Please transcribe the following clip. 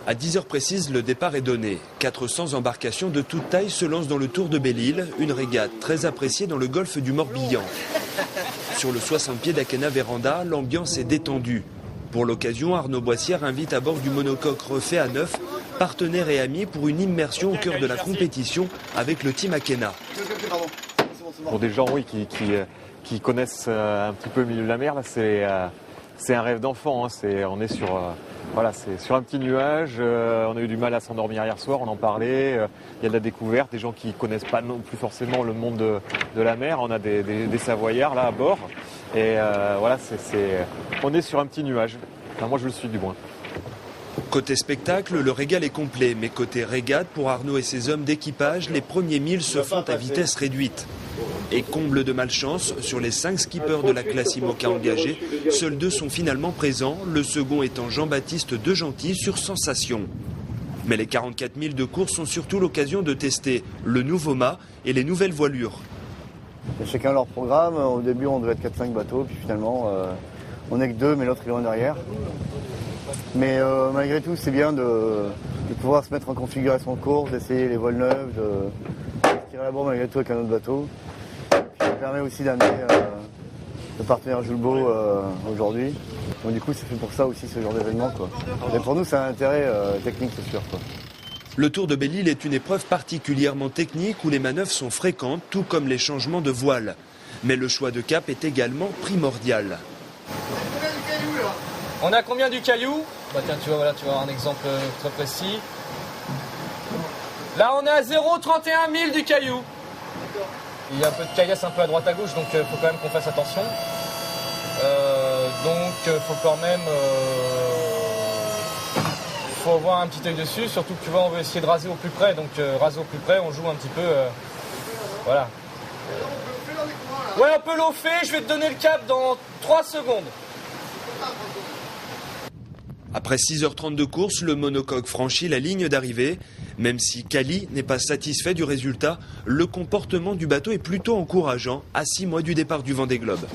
À 10h précises, le départ est donné. 400 embarcations de toute taille se lancent dans le Tour de Belle-Île, une régate très appréciée dans le golfe du Morbihan. Sur le 60 pieds d'Akena Véranda, l'ambiance est détendue. Pour l'occasion, Arnaud Boissière invite à bord du monocoque refait à neuf, partenaires et amis pour une immersion au cœur de la compétition avec le team Akena. Pour des gens qui connaissent un petit peu le milieu de la mer, là, c'est un rêve d'enfant. Hein. On est sur un petit nuage. On a eu du mal à s'endormir hier soir, on en parlait. Il y a de la découverte, des gens qui ne connaissent pas non plus forcément le monde de la mer. On a des Savoyards là à bord. Et on est sur un petit nuage. Enfin, moi je le suis du moins. Côté spectacle, le régal est complet, mais côté régate, pour Arnaud et ses hommes d'équipage, les premiers 1000 se font à vitesse réduite. Et comble de malchance, sur les 5 skippers de la classe IMOCA engagés, seuls 2 sont finalement présents, le second étant Jean-Baptiste Degentil sur Sensation. Mais les 44 000 de course sont surtout l'occasion de tester le nouveau mât et les nouvelles voilures. Chacun leur programme, au début on devait être 4-5 bateaux, puis finalement on n'est que 2, mais l'autre est loin derrière. Mais malgré tout c'est bien de pouvoir se mettre en configuration de course, d'essayer les voiles neuves, de tirer la bourre malgré tout avec un autre bateau. Ça permet aussi d'amener le partenaire Julbo aujourd'hui. Donc du coup c'est fait pour ça aussi ce genre d'événement, quoi. Et pour nous c'est un intérêt technique, c'est sûr, quoi. Le Tour de Belle-Île est une épreuve particulièrement technique où les manœuvres sont fréquentes, tout comme les changements de voile. Mais le choix de cap est également primordial. On a combien du caillou ? Bah tiens, tu vas avoir un exemple très précis. Là, on est à 0,31 000 du caillou. Il y a un peu de caillasse un peu à droite à gauche, donc il faut quand même qu'on fasse attention. Faut quand même... faut avoir un petit œil dessus, surtout que tu vois, on veut essayer de raser au plus près. Donc raser au plus près, on joue un petit peu... voilà. Ouais, on peut l'offler, je vais te donner le cap dans 3 secondes. Après 6h30 de course, le monocoque franchit la ligne d'arrivée. Même si Cali n'est pas satisfait du résultat, le comportement du bateau est plutôt encourageant à 6 mois du départ du Vendée Globe.